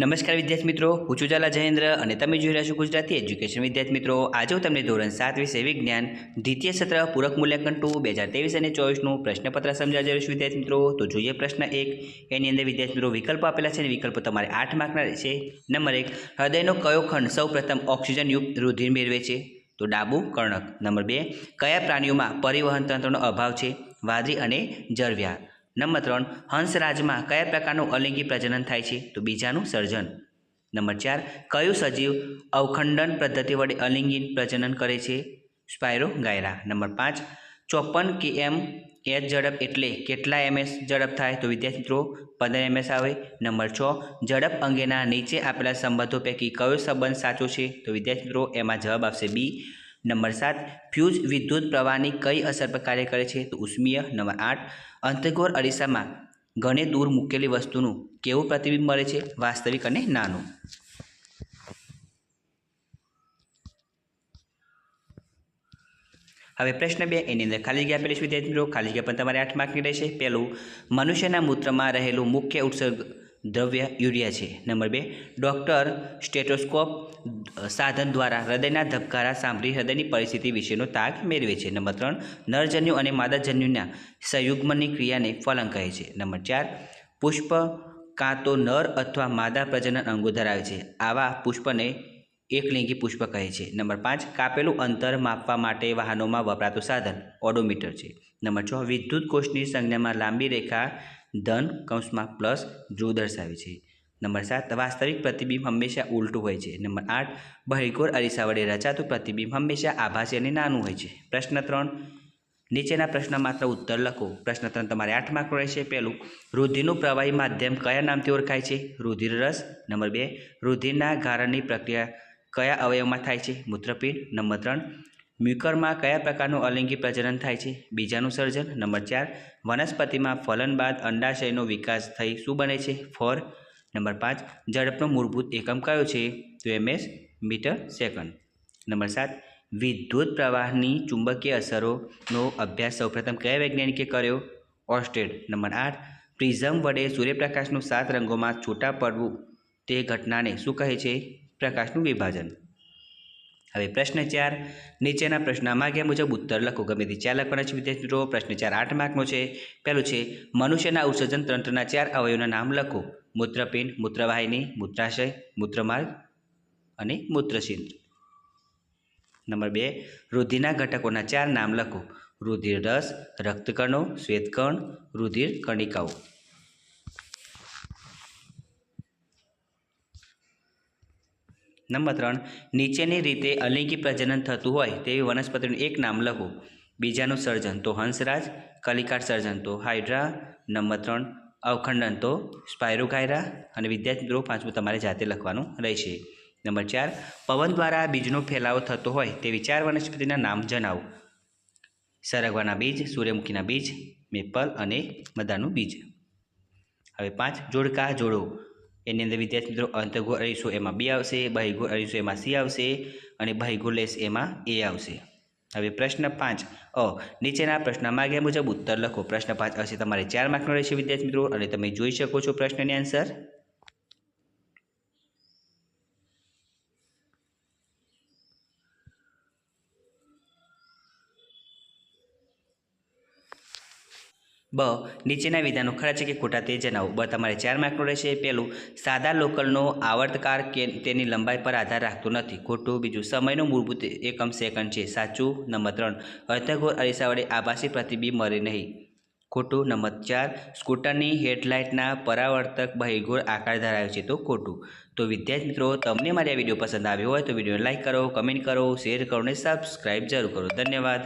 નમસ્કાર વિદ્યાર્થી મિત્રો, હું છું ઝાલા જયેન્દ્ર અને તમે જોઈ રહ્યા છો ગુજરાતી એજ્યુકેશન. વિદ્યાર્થી મિત્રો, આજે હું તમને ધોરણ 7 વિષય વિજ્ઞાન દ્વિતીય સત્ર પૂરક મૂલ્યાંકન 2 2023 અને 24નું પ્રશ્નપત્ર સમજાવી રહ્યો છું. વિદ્યાર્થી મિત્રો, તો જોઈએ પ્રશ્ન 1. એની અંદર વિદ્યાર્થી મિત્રો વિકલ્પો આપેલા છે અને વિકલ્પો તમારે 8 માર્કના રહેશે. નંબર 1, હૃદયનો કયો ખંડ સૌપ્રથમ ઓક્સિજનયુક્ત રુધિર મેળવે છે? તો ડાબું કર્ણક. નંબર 2, કયા પ્રાણીઓમાં પરિવહન તંત્રનો અભાવ છે? વાદળી અને જરવ્યા. નંબર 3, હંસરાજમાં કયા પ્રકારનું અલિંગી પ્રજનન થાય છે? તો બીજાનું સર્જન. નંબર 4, કયું સજીવ અવખંડન પદ્ધતિ વડે અલિંગી પ્રજનન કરે છે? સ્પાયરોગાયરા. નંબર 5, 54 km/h ઝડપ એટલે કેટલા ms ઝડપ થાય? તો વિદ્યાર્થી મિત્રો 15 ms આવે. નંબર 6, ઝડપ અંગેના નીચે આપેલા સંબંધો પૈકી કયો સંબંધ સાચો છે? તો વિદ્યાર્થી મિત્રો એમાં જવાબ આવશે બી. નંબર 7, ફ્યુઝ વિદ્યુત પ્રવાહની કઈ અસર પર કાર્ય કરે છે? તો ઉષ્મીય. નંબર 8, અંતર્ગોળ અરીસામાં ઘણે દૂર મૂકેલી વસ્તુનું કેવું પ્રતિબિંબ મળે છે? વાસ્તવિક અને નાનું. હવે પ્રશ્ન 2, એની અંદર ખાલી જગ્યા આપેલી છે. વિદ્યાર્થી મિત્રો ખાલી જગ્યા પણ તમારે 8 માર્કની રહેશે. પહેલું, મનુષ્યના મૂત્રમાં રહેલું મુખ્ય ઉત્સર્ગ દ્રવ્ય યુરિયા છે. નંબર 2, ડૉક્ટર સ્ટેટોસ્કોપ સાધન દ્વારા હૃદયના ધબકારા સાંભળી હૃદયની પરિસ્થિતિ વિશેનો તાગ મેળવે છે. નંબર 3, નરજન્યુ અને માદાજન્યુના સંયુગ્મની ક્રિયાને ફલન કહે છે. નંબર 4, પુષ્પ કાં તો નર અથવા માદા પ્રજનન અંગો ધરાવે છે. આવા પુષ્પને એકલિંગી પુષ્પ કહે છે. નંબર 5, કાપેલું અંતર માપવા માટે વાહનોમાં વપરાતું સાધન ઓડોમીટર છે. નંબર 6, વિદ્યુત કોષની સંજ્ઞામાં લાંબી રેખા ધન કૌંસમાં પ્લસ ધ્રુવ દર્શાવે છે. નંબર 7, વાસ્તવિક પ્રતિબિંબ હંમેશા ઉલટું હોય છે. નંબર 8, બહિર્ગોળ અરીસા વડે રચાતું પ્રતિબિંબ હંમેશા આભાસી અને નાનું હોય છે. પ્રશ્ન 3, નીચેના પ્રશ્ન માત્ર ઉત્તર લખો. પ્રશ્ન 3 તમારે 8 માર્કનો રહેશે. પહેલું, રુધિરનું પ્રવાહી માધ્યમ કયા નામથી ઓળખાય છે? રુધિર રસ. નંબર 2, રુધિરના ગાળણની પ્રક્રિયા કયા અવયવમાં થાય છે? મૂત્રપિંડ. નંબર 3, મ્યુકરમાં કયા પ્રકારનું અલિંગી પ્રજનન થાય છે? બીજાનું સર્જન. નંબર 4, વનસ્પતિમાં ફલન બાદ અંડાશયનો વિકાસ થઈ શું બને છે? ફળ. નંબર 5, ઝડપનો મૂળભૂત એકમ કયો છે? તો ms મીટર સેકન્ડ. નંબર 7, વિદ્યુત પ્રવાહની ચુંબકીય અસરોનો અભ્યાસ સૌપ્રથમ કયા વૈજ્ઞાનિકે કર્યો? ઓર્સ્ટેડ. નંબર 8, પ્રિઝમ વડે સૂર્યપ્રકાશનું 7 રંગોમાં છૂટા પડવું તે ઘટનાને શું કહે છે? પ્રકાશનું વિભાજન. હવે પ્રશ્ન 4, નીચેના પ્રશ્નના માગ્યા મુજબ ઉત્તર લખો. ગમે તે 4 લખવાના છે. વિદ્યાર્થી મિત્રો પ્રશ્ન 4 8 માર્કનો છે. પહેલું છે, મનુષ્યના ઉત્સર્જન તંત્રના 4 અવયવોના નામ લખો. મૂત્રપિંડ, મૂત્રવાહિની, મૂત્રાશય, મૂત્રમાર્ગ અને મૂત્રસિંદ્ર. નંબર 2, રુધિરના ઘટકોના 4 નામ લખો. રુધિર રસ, રક્તકણો, શ્વેતકણ, રુધિર કણિકાઓ. નંબર 3, નીચેની રીતે અલિંગી પ્રજનન થતું હોય તેવી વનસ્પતિનું એક નામ લખો. બીજાનું સર્જન તો હંસરાજ, કલિકાટ સર્જન તો હાઇડ્રા. નંબર 3, અવખંડન તો સ્પાયરોગાયરા. અને વિદ્યાર્થી મિત્રો પાંચમું તમારે જાતે લખવાનું રહેશે. નંબર 4, પવન દ્વારા બીજનો ફેલાવો થતો હોય તેવી 4 વનસ્પતિના નામ જણાવો. સરગવાના બીજ, સૂર્યમુખીના બીજ, મેપલ અને મદારનું બીજ. હવે 5, જોડકા જોડો. એની અંદર વિદ્યાર્થી મિત્રો અંતર્ગોળ અરીસો એમાં બી આવશે, બહિર્ગોળ અરીસો એમાં સી આવશે અને બહિર્ગોળ લેસ એમાં એ આવશે. હવે પ્રશ્ન 5 નીચેના પ્રશ્ન માગ્યા મુજબ ઉત્તર લખો. પ્રશ્ન 5 આવશે તમારે 4 માર્કનો રહેશે. વિદ્યાર્થી મિત્રો અને તમે જોઈ શકો છો પ્રશ્નની આન્સર. બ, નીચેના વિધાનો ખરા છે કે ખોટા તે જણાવો. બ તમારે 4 માર્કનો રહેશે. પહેલું, સાદા લોકલનો આવર્તકાળ કે તેની લંબાઈ પર આધાર રાખતો નથી. ખોટું. બીજું, સમયનો મૂળભૂત એકમ સેકન્ડ છે. સાચું. નંબર 3, અર્ધગોળ અરીસા વડે આભાસી પ્રતિબિંબ મળે નહીં. ખોટું. નંબર 4, સ્કૂટરની હેડલાઇટના પરાવર્તક બહિર્ગોળ આકાર ધરાવે છે. તો ખોટું. તો વિદ્યાર્થી મિત્રો તમને મારી આ વિડીયો પસંદ આવ્યો હોય તો વિડીયોને લાઇક કરો, કમેન્ટ કરો, શેર કરો અને સબસ્ક્રાઈબ જરૂર કરો. ધન્યવાદ.